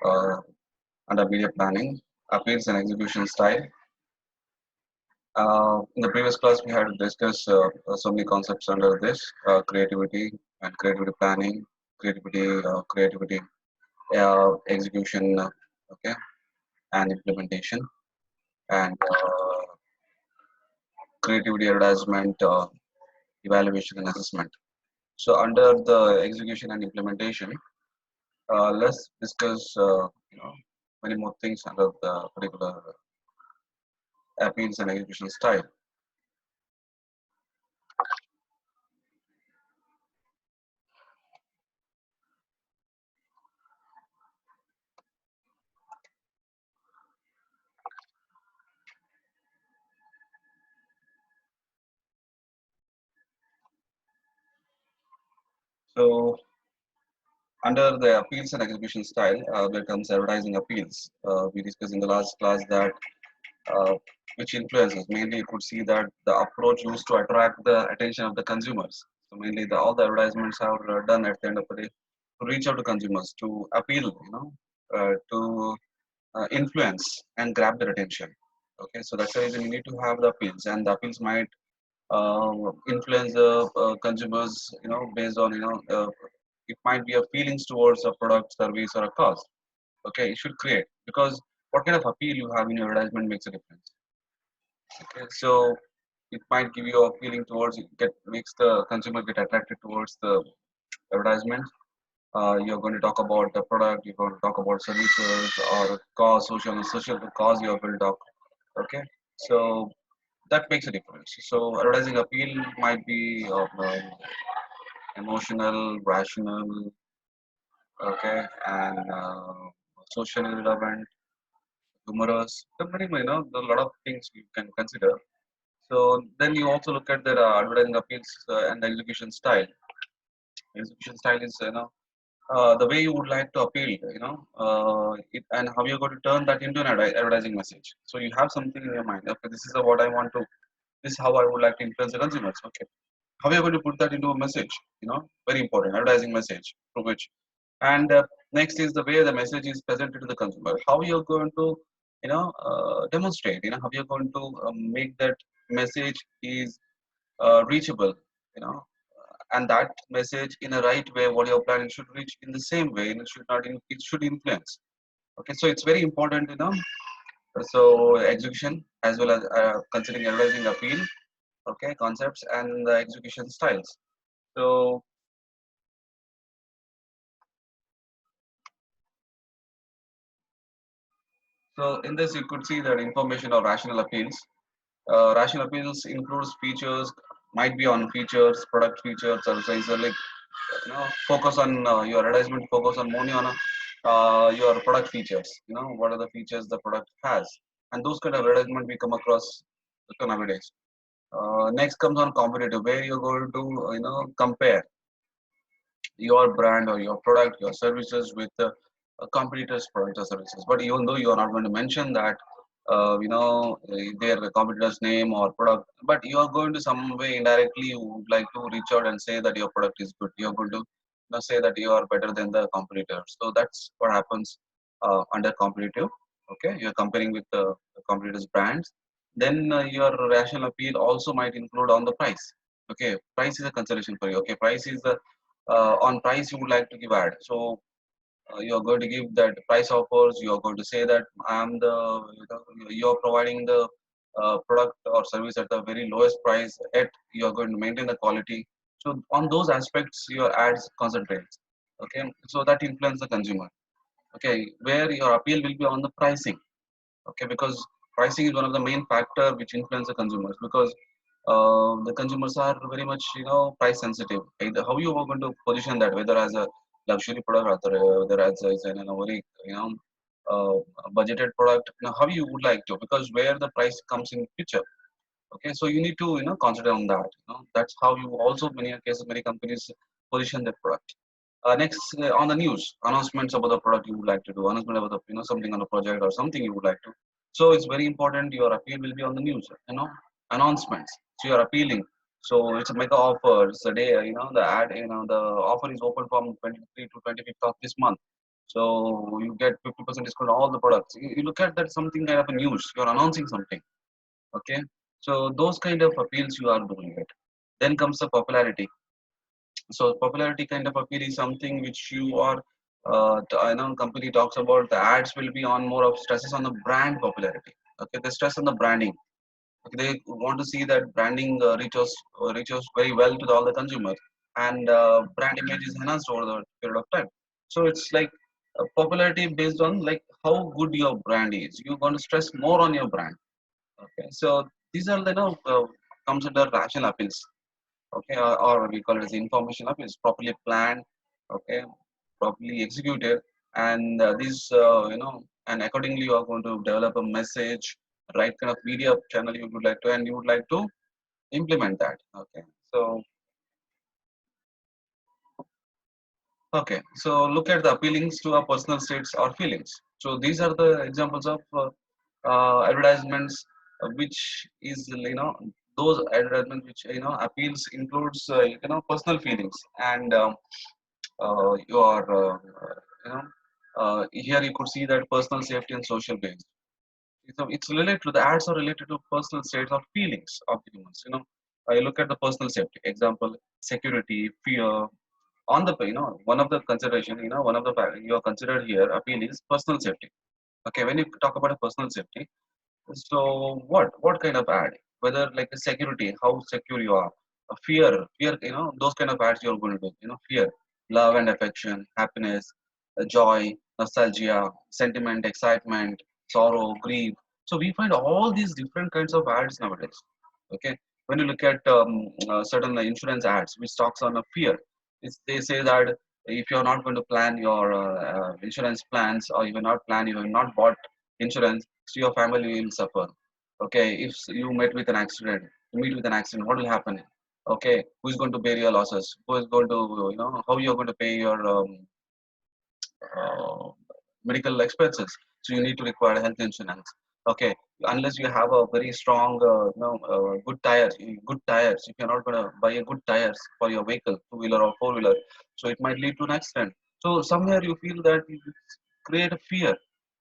uh, under media planning, appeals and execution style. In the previous class, we had discussed so many concepts under this creativity and creativity planning, creativity execution, okay, and implementation, and creativity advertisement, evaluation and assessment. So under the execution and implementation, let's discuss many more things under the particular appeals and execution style. So under the appeals and execution style, there comes advertising appeals. We discussed in the last class that uh, which influences mainly you could see that the approach used to attract the attention of the consumers. So mainly all the advertisements are done at the end of the day to reach out to consumers, to appeal, to influence and grab their attention. Okay, so that's the reason you need to have the appeals, and the appeals might uh, influence the consumers, based on it might be a feelings towards a product, service, or a cause. Okay, you should create because what kind of appeal you have in your advertisement makes a difference. Okay, so it might give you a feeling towards it get makes the consumer get attracted towards the advertisement. You're going to talk about the product, you're going to talk about services or cause, social cause you will talk. Okay, so that makes a difference. So advertising appeal might be emotional, rational, okay, and socially relevant, humorous. There are many, there are a lot of things you can consider. So then you also look at the advertising appeals and the execution style. Execution style is the way you would like to appeal, and how you're going to turn that into an advertising message. So you have something in your mind. Okay, this is what I want to. This is how I would like to influence the consumers. Okay, how are you going to put that into a message? Very important advertising message through which. And next is the way the message is presented to the consumer. How you're going to, demonstrate. How you're going to make that message is reachable. You know, and that message in a right way what you're planning should reach in the same way and it should not it should influence. Okay, so it's very important, so execution as well as considering advertising appeal, okay, concepts and the execution styles. So so in this you could see that information or rational appeals. Rational appeals includes features, might be on features, product features, or like focus on your advertisement focus on only on your product features, what are the features the product has, and those kind of advertisement we come across nowadays. Next comes on competitive, where you're going to compare your brand or your product, your services with a competitor's product or services. But even though you are not going to mention that, their competitor's name or product, but you are going to some way indirectly you would like to reach out and say that your product is good. You're going to say that you are better than the competitor. So that's what happens under competitive. Okay, you're comparing with the competitors' brands. Then your rational appeal also might include on the price. Okay, price is a consideration for you. Okay, price is the on price you would like to give ad. So you're going to give that price offers. You're going to say that I'm the you're providing the product or service at the very lowest price. Yet you're going to maintain the quality. So on those aspects, your ads concentrates. Okay, so that influence the consumer. Okay, where your appeal will be on the pricing. Okay, because pricing is one of the main factor which influence the consumers, because the consumers are very much price sensitive. Either how you are going to position that, whether as a luxury product or whether as a very uh, budgeted product, how you would like to, because where the price comes in picture. Okay, so you need to consider on that. That's how you also many cases many companies position their product. Next, on the news announcements about the product you would like to do, announcement about the something on the project or something you would like to. So it's very important your appeal will be on the news, announcements. So you're appealing. So it's a mega offer. It's a day, the ad, the offer is open from 23 to 25th of this month. So you get 50% discount on all the products. You look at that something kind of a news. You're announcing something. Okay. So those kind of appeals you are doing it. Then comes the popularity. So popularity kind of appeal is something which you are, I know company talks about the ads will be on more of stresses on the brand popularity. Okay, they stress on the branding. Okay, they want to see that branding reaches very well to all the consumers, and brand image is enhanced over the period of time. So it's like popularity based on like how good your brand is. You're going to stress more on your brand. Okay, so these are the comes under rational appeals. Okay, or we call it as information up is properly planned, okay, properly executed, and these and accordingly you are going to develop a message, right kind of media channel you would like to, and you would like to implement that. Okay, so okay, so look at the appealings to our personal states or feelings. So these are the examples of advertisements which is those advertisements which appeals includes personal feelings and your you know here you could see that personal safety and social base. So it's related to the ads are related to personal states or feelings of humans. I look at the personal safety example, security, fear. On the one of the consideration, one of the you are considered here appeal is personal safety. Okay, when you talk about a personal safety, so what kind of ad? Whether like a security, how secure you are. A fear, those kind of ads you're going to do. Fear, love and affection, happiness, joy, nostalgia, sentiment, excitement, sorrow, grief. So we find all these different kinds of ads nowadays. Okay, when you look at certain insurance ads which talks on a fear, they say that if you're not going to plan your insurance plans, or you will not plan, you have not bought insurance, so your family will suffer. Okay, if you met with an accident, you meet with an accident, what will happen? Okay, who is going to bear your losses? Who is going to, how you're going to pay your uh, medical expenses? So you need to require health insurance. Okay, unless you have a very strong, good tires. If you're not going to buy a good tires for your vehicle, two wheeler or four wheeler, so it might lead to an accident. So somewhere you feel that you create a fear.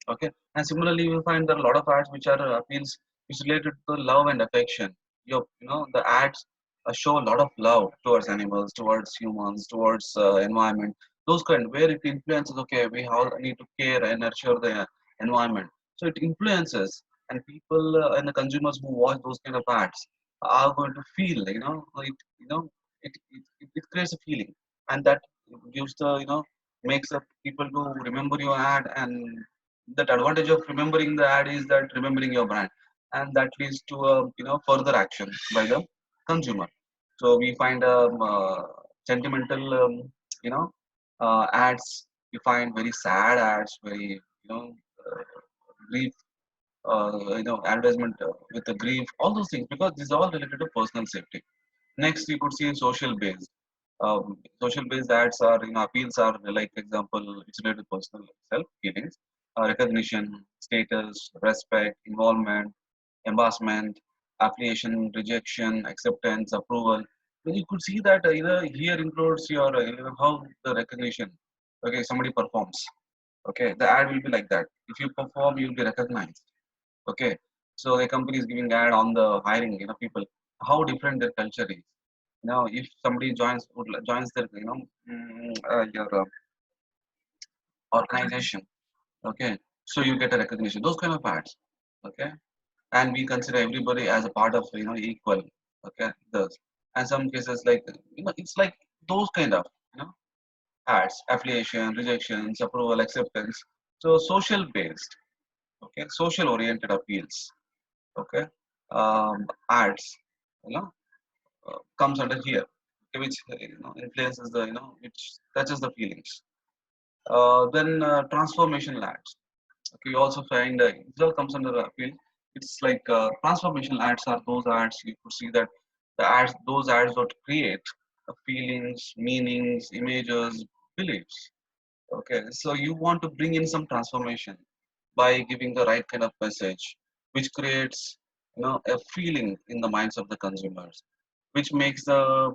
Okay, and similarly you will find there are a lot of ads which are appeals which related to love and affection. The ads show a lot of love towards animals, towards humans, towards environment. Those kind where it influences. Okay, we all need to care and nurture the environment. So it influences, and people and the consumers who watch those kind of ads are going to feel. It creates a feeling, and that gives the makes the people to remember your ad, and that advantage of remembering the ad is that remembering your brand, and that leads to further action by the consumer. So we find sentimental you know ads. You find very sad ads, very grief, advertisement with the grief, all those things, because these are all related to personal safety. Next, you could see social based. Social based ads are, appeals are like example, it's related to personal self feelings, recognition, status, respect, involvement, embarrassment, affiliation, rejection, acceptance, approval. Then you could see that here includes your how the recognition. Okay, somebody performs. Okay, the ad will be like that. If you perform, you'll be recognized. Okay, so the company is giving ad on the hiring, people. How different their culture is. Now, if somebody joins their, your organization, okay, so you get a recognition. Those kind of ads, okay, and we consider everybody as a part of, equal, okay. Those, and some cases like, it's like those kind of, ads, affiliation, rejections, approval, acceptance. So social based, okay, social oriented appeals, okay, ads, you know, comes under here, okay, which influences the, which touches the feelings. Then transformation ads. Okay, you also find it all comes under the appeal. It's like transformation ads are those ads you could see that those ads that create feelings, meanings, images, beliefs. Okay, so you want to bring in some transformation by giving the right kind of message, which creates a feeling in the minds of the consumers, which makes the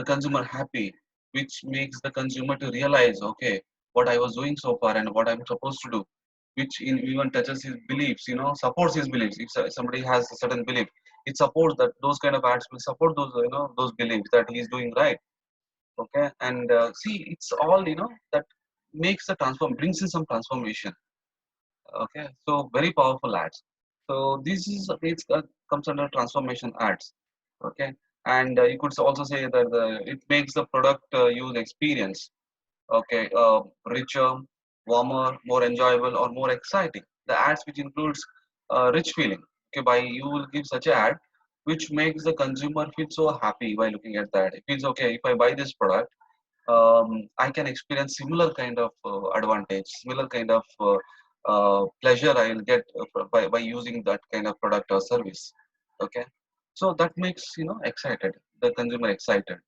consumer happy, which makes the consumer to realize, okay, what I was doing so far and what I'm supposed to do, which even touches his beliefs, supports his beliefs. If somebody has a certain belief, it supports that those kind of ads will support those, those beliefs that he's doing right. Okay, and see, it's all, that makes the transform, brings in some transformation. Okay, so very powerful ads. So this is comes under transformation ads. Okay, and you could also say that it makes the product use experience, okay, richer, warmer, more enjoyable, or more exciting. The ads which includes rich feeling. Okay, by you will give such a ad which makes the consumer feel so happy by looking at that. It feels okay if I buy this product, I can experience similar kind of advantage, similar kind of pleasure I will get by using that kind of product or service. Okay, so that makes excited, the consumer excited,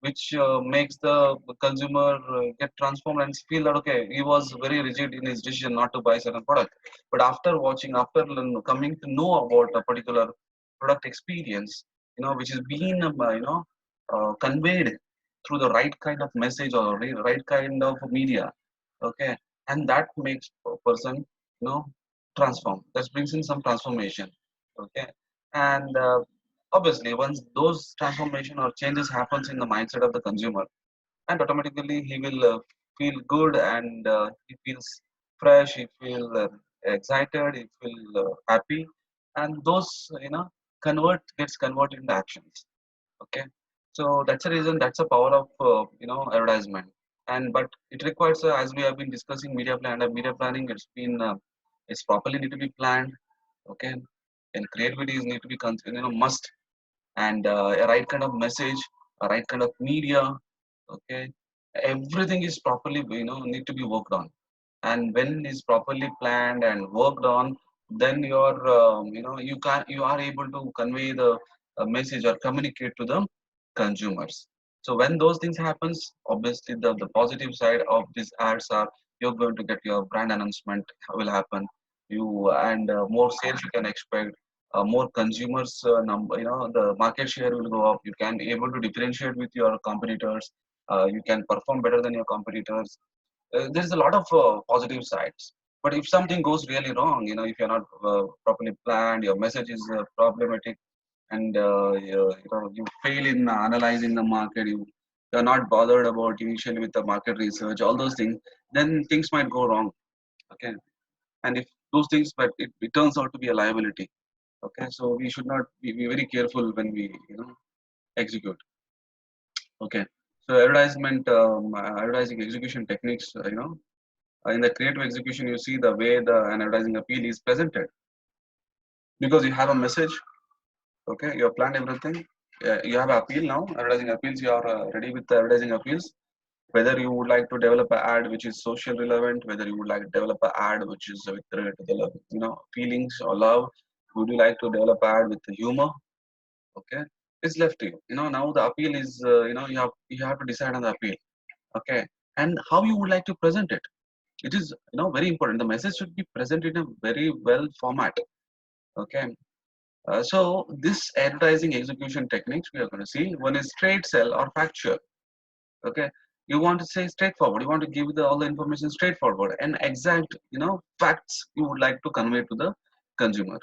which makes the consumer get transformed and feel that okay, he was very rigid in his decision not to buy certain product, but after watching, after coming to know about a particular product experience, which is being conveyed through the right kind of message or right kind of media. Okay, and that makes a person transform, that brings in some transformation. Okay, and obviously once those transformation or changes happens in the mindset of the consumer, and automatically he will feel good, and he feels fresh, he feel excited, he feel happy, and those gets converted into actions. Okay, so that's the reason, that's the power of advertisement. And but it requires, as we have been discussing, media plan and media planning, it's properly need to be planned. Okay, and creativity is need to be must, and a right kind of message, a right kind of media. Okay, everything is properly need to be worked on, and when is properly planned and worked on, then you are able to convey the message or communicate to the consumers. So when those things happens, obviously the positive side of these ads are, you're going to get your brand announcement will happen, you and more sales you can expect, more consumers number, the market share will go up, you can be able to differentiate with your competitors, you can perform better than your competitors. There's a lot of positive sides. But if something goes really wrong, if you're not properly planned, your message is problematic, and you fail in analyzing the market, you're not bothered about initially with the market research, all those things, then things might go wrong. Okay, and if those things, but it turns out to be a liability. Okay, so we should not be very careful when we execute. Okay, so advertising execution techniques, in the creative execution, you see the way the an advertising appeal is presented, because you have a message. Okay, you have planned everything. You have appeal now, advertising appeals. You are ready with the advertising appeals. Whether you would like to develop an ad which is social relevant, whether you would like to develop an ad which is with related to the feelings or love, would you like to develop an ad with the humor? Okay, it's left to you. Now the appeal is you have to decide on the appeal. Okay, and how you would like to present it. It is very important. The message should be presented in a very well format. Okay, so this advertising execution techniques we are going to see. One is straight sell or factual. Okay, you want to say straightforward, you want to give all the information straightforward and exact facts you would like to convey to the consumer.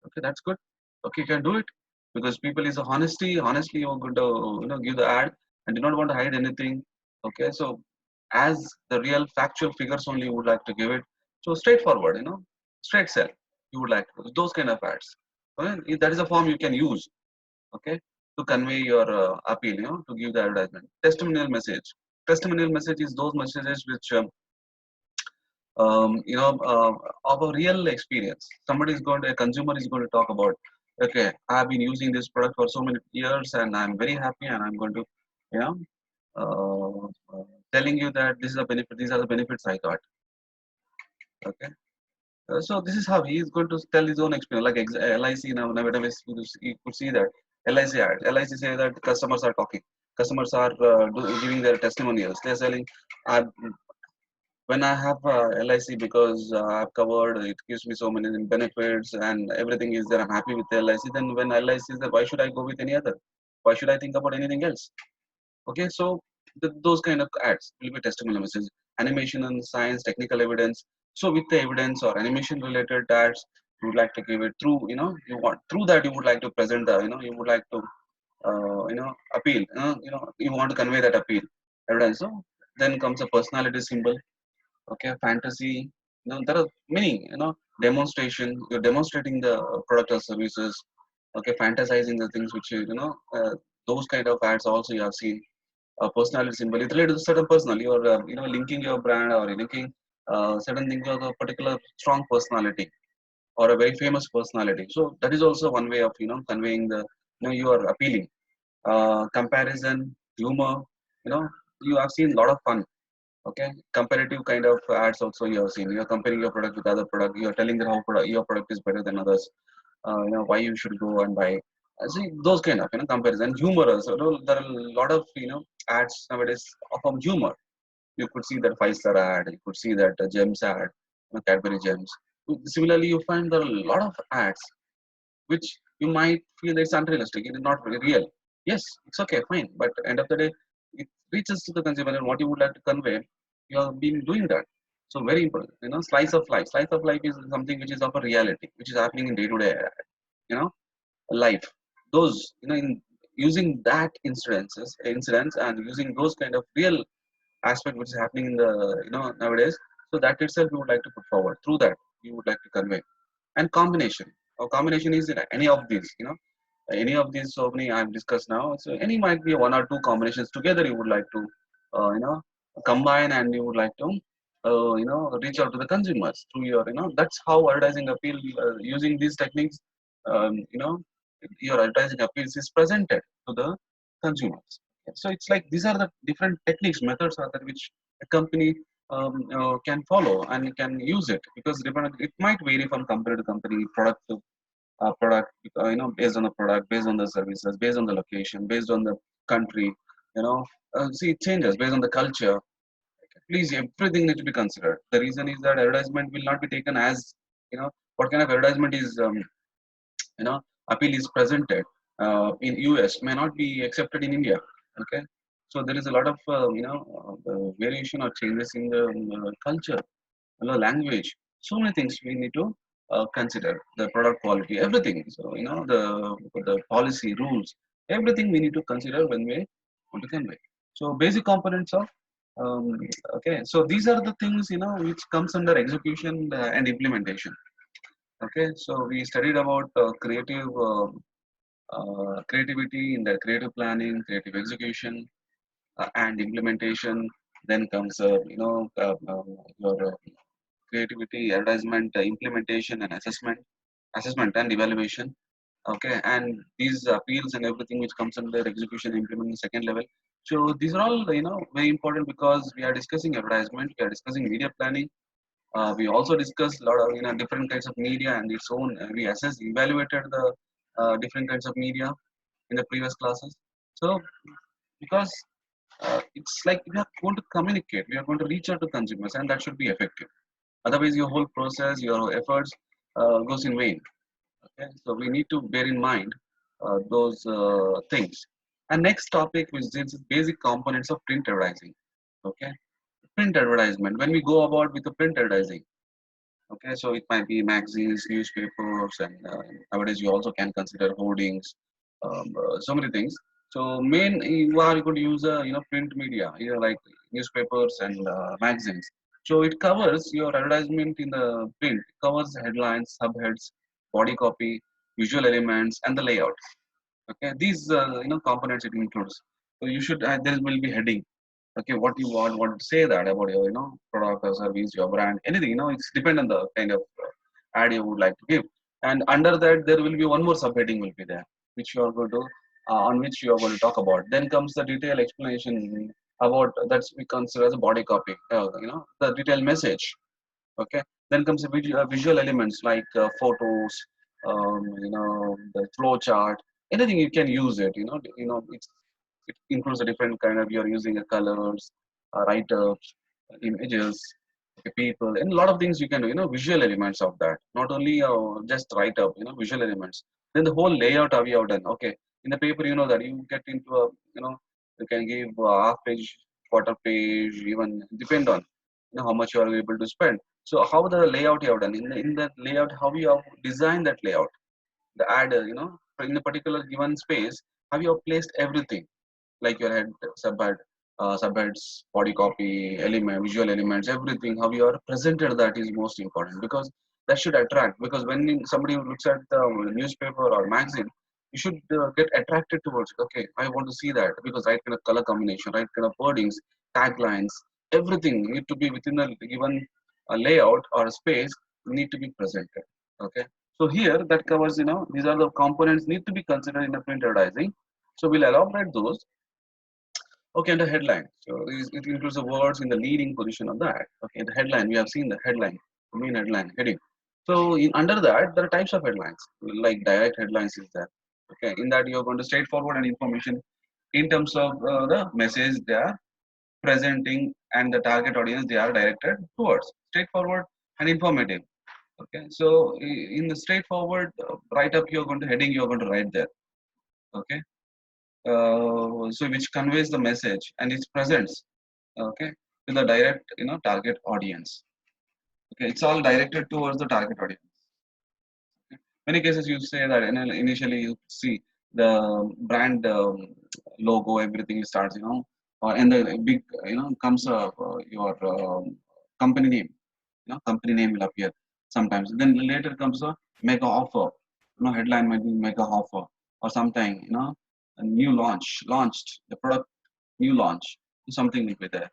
Okay, that's good. Okay, you can do it, because people is honesty, honestly you're going to give the ad and do not want to hide anything. Okay, so as the real factual figures only you would like to give it. So straightforward, straight sell, you would like to, those kind of ads. Okay? That is a form you can use. Okay, to convey your appeal, to give the advertisement. Testimonial message is those messages which of a real experience. Somebody is going to, a consumer is going to talk about, okay, I have been using this product for so many years and I'm very happy, and I'm going to you know telling you that this is a benefit, these are the benefits I got. Okay, so this is how he is going to tell his own experience, like LIC. Now nowadays you could see that LIC ad. LIC say that customers are talking, customers are giving their testimonials. They're selling, I, when I have LIC, because I've covered, it gives me so many benefits and everything is there, I'm happy with the LIC. Then when LIC is there, why should I go with any other? Why should I think about anything else? Okay, so those kind of ads will be testimonial messages. animation and science, technical evidence. So with the evidence or animation related ads, you would like to give it through, you want through that you would like to present the, you would like to, appeal, you want to convey that appeal, evidence. So then comes a personality symbol. Okay, fantasy. There are many, demonstration. You're demonstrating the product or services. Okay, fantasizing the things which those kind of ads also you have seen. A personality symbol, it's related to certain personal. You're linking your brand or linking certain things of a particular strong personality or a very famous personality. So that is also one way of conveying the, you are appealing. Comparison, humor. you know you have seen a lot of fun. Okay, comparative kind of ads also you have seen. You're comparing your product with other product. You're telling that how your product is better than others. Why you should go and buy. See those kind of comparison. Humor also. There are a lot of ads nowadays of humor. You could see that 5-star ad. You could see that gems ad, Cadbury gems. Similarly, you find there are a lot of ads which you might feel it's unrealistic. It is not very real. Yes, it's okay, fine. But end of the day, it reaches to the consumer and what you would like to convey, you have been doing that. So very important. Slice of life. Slice of life is something which is of a reality, which is happening in day-to-day, you know, life. Those, in using that incidents and using those kind of real aspect which is happening in the, nowadays. So that itself you would like to put forward. Through that, you would like to convey. And combination. Or combination is in any of these, any of these so many I've discussed now. So any might be one or two combinations together you would like to, combine, and you would like to, reach out to the consumers through your, that's how advertising appeal, using these techniques, you know, your advertising appeals is presented to the consumers. So it's like these are the different techniques, methods are there which a company can follow and can use it, because it might vary from company to company, product to product, based on the product, based on the services, based on the location, based on the country, see it changes based on the culture. Please, everything needs to be considered. The reason is that advertisement will not be taken as, what kind of advertisement is, you know appeal is presented in US may not be accepted in India. Okay, so there is a lot of variation or changes in the culture, language. So many things we need to consider. The product quality, everything. So the policy rules, everything we need to consider when we want to convey. So basic components of, um, okay, so these are the things which comes under execution and implementation. Okay, so we studied about creativity in the creative planning, creative execution, and implementation. Then comes your creativity, advertisement, implementation, and assessment and evaluation. Okay, and these appeals and everything which comes under execution, implementation, second level. So these are all very important, because we are discussing advertisement, we are discussing media planning. We also discussed a lot of different kinds of media and its own. We assessed, evaluated the different kinds of media in the previous classes. So because it's like we are going to communicate, we are going to reach out to consumers, and that should be effective. Otherwise, your whole process, your efforts goes in vain. Okay, so we need to bear in mind those things. And next topic, which is basic components of print advertising. Okay, print advertisement. When we go about with the print advertising. Okay, so it might be magazines, newspapers, and nowadays you also can consider hoardings, so many things. So main you are going to use print media, like newspapers and magazines. So it covers your advertisement in the print. It covers headlines, subheads, body copy, visual elements, and the layout. Okay, these components it includes. So you should there will be heading. Okay, what you want to say that about your product or service, your brand, anything. It's depend on the kind of ad you would like to give. And under that there will be one more subheading will be there, which you are going to on which you are going to talk about. Then comes the detailed explanation about that's we consider as a body copy. The detailed message. Okay, then comes the visual elements like photos, the flow chart, anything you can use it. It includes a different kind of, you're using a colors, write-ups, images, okay, people, and a lot of things you can do. Visual elements of that, not only just write-up. Visual elements. Then the whole layout have you have done. Okay, in the paper, that you get into a, you can give half page, quarter page, even depend on. how much you are able to spend. So how the layout you have done in that layout, how you have designed that layout, the ad, in a particular given space, how you have placed everything, like your head, subhead, subheads, body copy, element, visual elements, everything, how you are presented, that is most important, because that should attract. Because when somebody looks at the newspaper or magazine, you should get attracted towards it. Okay, I want to see that, because right kind of color combination, right kind of wordings, taglines, everything need to be within the given layout or space, need to be presented. Okay, so here that covers, these are the components need to be considered in the print advertising. So we'll elaborate those. Okay, and the headline. So it includes the words in the leading position of that. Okay, the headline, we have seen the headline, the main headline, heading. So under that, there are types of headlines, like direct headlines is there. Okay, in that you're going to straightforward and information in terms of the message they are presenting and the target audience they are directed towards. Straightforward and informative. Okay, so in the straightforward write up, you're going to heading, you're going to write there. Okay, so which conveys the message and it presents, okay, to the direct, target audience. Okay, it's all directed towards the target audience. Okay. Many cases you say that initially you see the brand logo, everything starts, and the big, comes your company name, company name will appear sometimes. Then later comes a mega offer, headline might be mega offer, or something, a new launched the product, new launch, something will be there.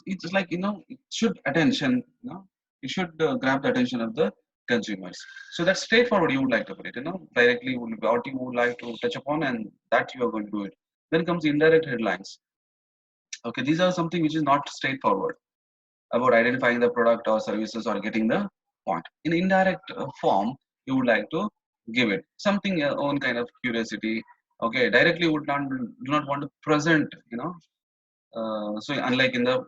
It's like, it should attention, it should grab the attention of the consumers. So that's straightforward, you would like to put it, directly would be what you would like to touch upon, and that you are going to do it. Then comes indirect headlines. Okay, these are something which is not straightforward, about identifying the product or services or getting the point. In indirect form, you would like to give it something your own kind of curiosity. Okay, directly would not do not want to present, so unlike in the,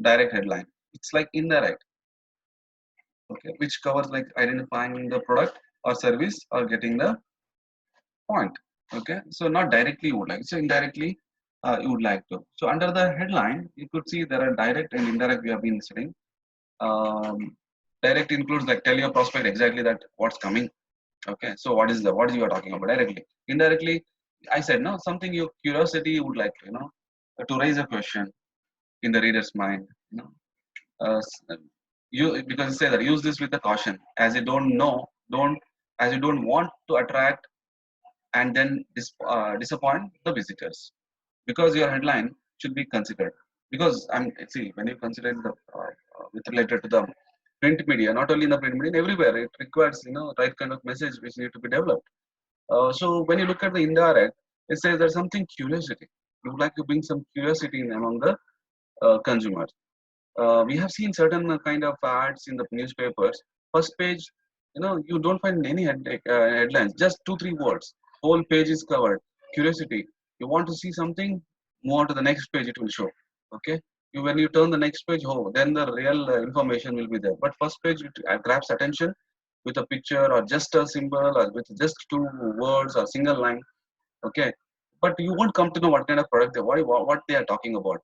direct headline, it's like indirect. Okay, which covers like identifying the product or service or getting the point. Okay, so not directly you would like, so indirectly you would like to. So under the headline, you could see there are direct and indirect we have been studying. um, Direct includes like tell your prospect exactly that what's coming. Okay, so what is you are talking about directly. Indirectly, I said no, something your curiosity you would like to, to raise a question in the reader's mind. You, because you say that use this with a caution, as you don't know, don't as you don't want to attract and then disappoint the visitors, because your headline should be considered. Because I'm see, when you consider the with related to the print media, not only in the print media, everywhere it requires, right kind of message which need to be developed. So when you look at the indirect, it says there's something curiosity, you would like to bring some curiosity in among the consumers. We have seen certain kind of ads in the newspapers. First page, you don't find any headlines, just two, three words. Whole page is covered. Curiosity. You want to see something, move on to the next page, it will show. Okay. When you turn the next page, oh, then the real information will be there. But first page, it grabs attention with a picture or just a symbol or with just two words or single line. Okay. But you won't come to know what kind of product what they are talking about.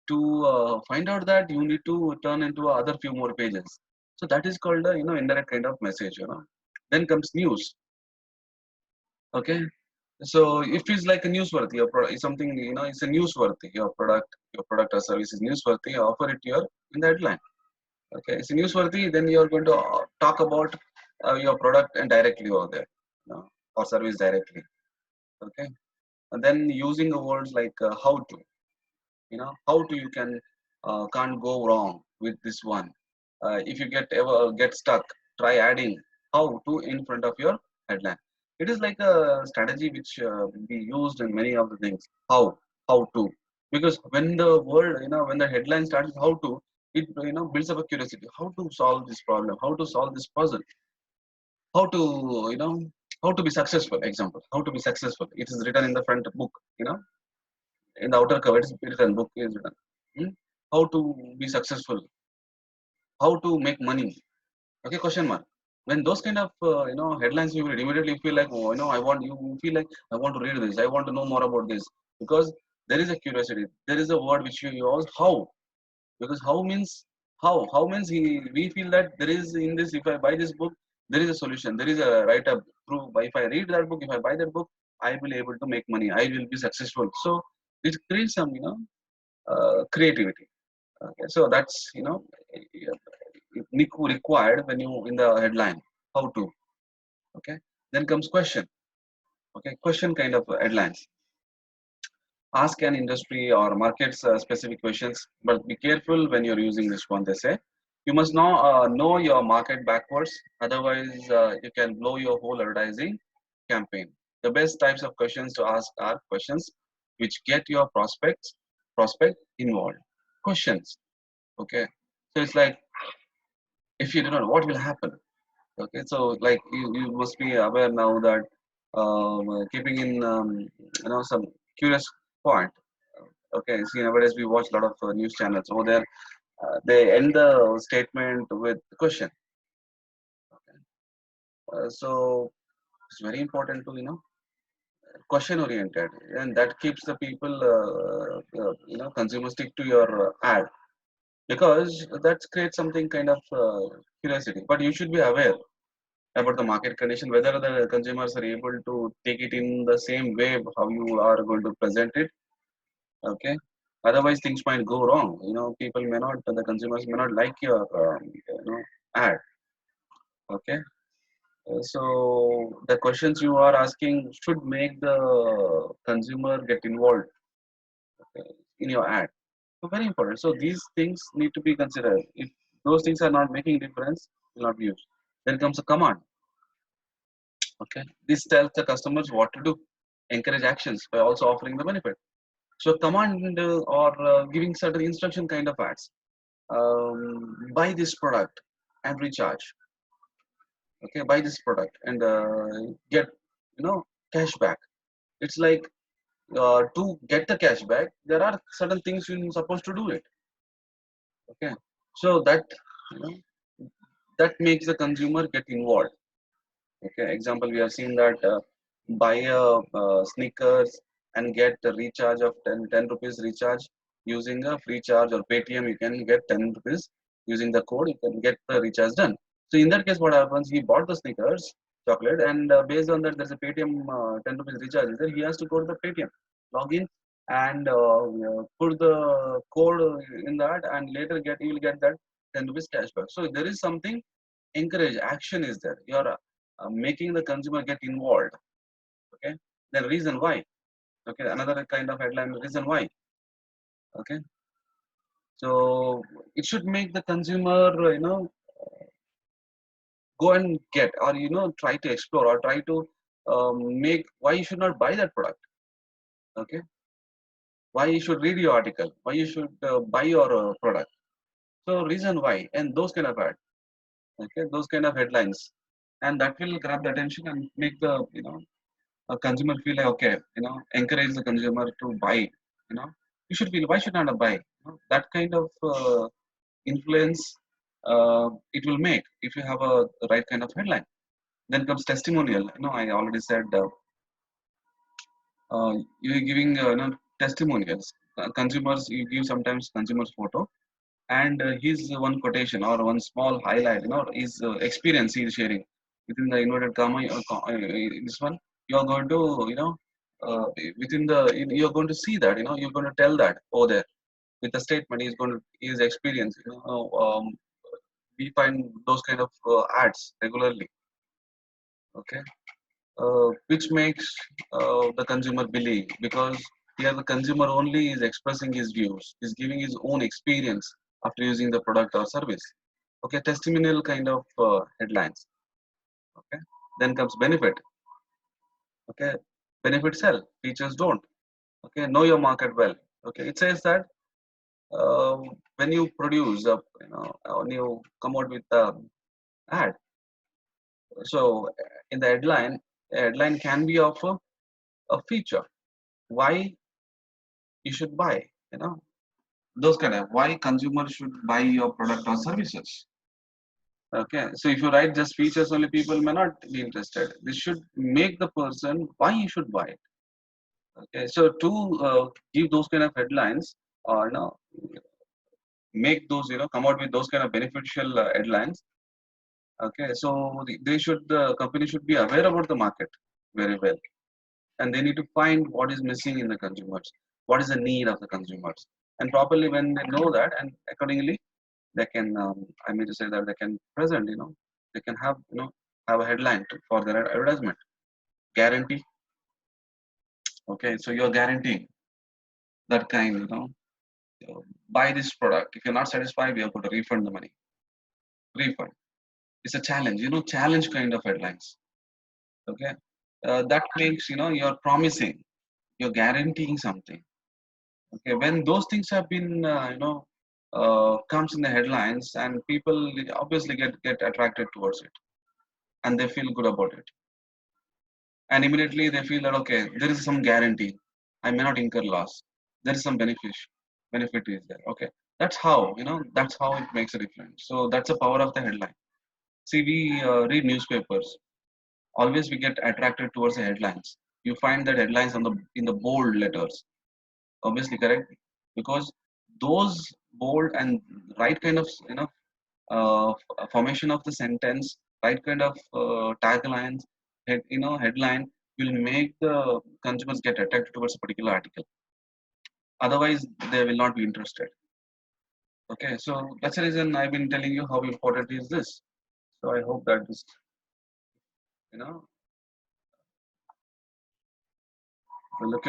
To find out that, you need to turn into other few more pages. So that is called a, indirect kind of message. Then comes news. Okay, so if it's like a newsworthy, your product is something, it's a newsworthy, your product or service is newsworthy, offer it here in the headline. Okay, it's newsworthy, then you're going to talk about your product and directly over there, or service directly. Okay, and then using the words like how to, how to, you can't go wrong with this one. If you ever get stuck, try adding how to in front of your headline. It is like a strategy which will be used in many of the things. How to, because when the word, when the headline starts with how to, it, builds up a curiosity, how to solve this problem, how to solve this puzzle, how to, how to be successful. Example, how to be successful, it is written in the front book, in the outer cover, it's written, book is written. Hmm? How to be successful, how to make money. Okay, question mark. When those kind of headlines you read, immediately you feel like, oh, I want, you feel like, I want to read this, I want to know more about this, because there is a curiosity, there is a word which you use, how. Because how means How means we feel that there is in this, if I buy this book, there is a solution, there is a write up through. If I read that book, if I buy that book, I will able to make money, I will be successful. So it creates some creativity. Okay, so that's required when you in the headline. How to. Okay, then comes question. Okay, question kind of headlines. Ask an industry or market specific questions, but be careful when you're using this one. They say you must know your market backwards, otherwise you can blow your whole advertising campaign. The best types of questions to ask are questions which get your prospect involved. Questions. Okay, so it's like, if you don't know what will happen. Okay, so like you must be aware now that keeping in some curious point. Okay, see, nowadays we watch a lot of news channels over there. They end the statement with question. So it's very important to question oriented, and that keeps the people consumers stick to your ad, because that creates something kind of curiosity. But you should be aware about the market condition, whether the consumers are able to take it in the same way how you are going to present it. Okay, otherwise things might go wrong. People may not, the consumers may not like your ad. Okay. So the questions you are asking should make the consumer get involved, okay, in your ad. So very important. So these things need to be considered. If those things are not making difference, will not be used. Then comes a command. Okay, this tells the customers what to do, encourage actions by also offering the benefit. So command or giving certain instruction kind of ads. Buy this product and recharge. Okay, buy this product and get cashback. It's like, to get the cashback, there are certain things you're supposed to do it. Okay, so you know that makes the consumer get involved. Okay, example, we have seen that buy a sneakers and get a recharge of 10 rupees recharge using a free charge or Paytm. You can get 10 rupees using the code. You can get the recharge done. So in that case, what happens? He bought the sneakers chocolate, and based on that, there's a Paytm 10 rupees recharge. Then he has to go to the Paytm, log in, and put the code in that, and later you will get that 10 rupees cashback. So there is something encourage action is there. You are making the consumer get involved. Okay, the reason why. Okay, another kind of headline, reason why. Okay, so it should make the consumer go and get, or try to explore, or try to make why you should not buy that product. Okay, why you should read your article, why you should buy your product. So reason why, and those kind of ad. Okay, those kind of headlines, and that will grab the attention and make the a consumer feel like, okay, encourage the consumer to buy. You should feel, why should not I buy? That kind of influence it will make if you have the right kind of headline. Then comes testimonial. I already said you're giving testimonials. Consumers, you give sometimes consumers photo, and his one quotation or one small highlight, his experience he is sharing within the inverted comma. This one you are going to uh, within the you're going to see that, you're going to tell that over there with the statement. He's going to his experience. We find those kind of ads regularly. Okay, which makes the consumer believe, because here the consumer only is expressing his views, is giving his own experience after using the product or service. Okay, testimonial kind of headlines. Okay, then comes benefit. Okay, benefits sell, features don't. Okay, know your market well. Okay, it says that when you produce when you come out with the ad, so in the headline, a headline can be of a feature, why you should buy, you know those kind of why consumers should buy your product or services. Okay, so if you write just features only, people may not be interested. This should make the person why you should buy it. Okay, so to give those kind of headlines, or make those, come out with those kind of beneficial headlines. Okay, so the company should be aware about the market very well, and they need to find what is missing in the consumers, what is the need of the consumers, and properly when they know that, and accordingly they can, I mean to say that they can present, they can have, have a headline for their advertisement. Guarantee. Okay, so you're guaranteeing that kind, buy this product. If you're not satisfied, we are going to refund the money. Refund. It's a challenge, challenge kind of headlines. Okay, that makes, you're promising, you're guaranteeing something. Okay, when those things have been, comes in the headlines, and people obviously get attracted towards it, and they feel good about it, and immediately they feel that okay, there is some guarantee, I may not incur loss, there is some benefit is there. Okay, that's how it makes a difference. So that's the power of the headline. See, we read newspapers, always we get attracted towards the headlines. You find that headlines on the in the bold letters, obviously, correct, because those bold and right kind of, formation of the sentence, right kind of taglines, headline will make the consumers get attracted towards a particular article. Otherwise, they will not be interested. Okay, so that's the reason I've been telling you how important is this. So I hope that this, you know, look at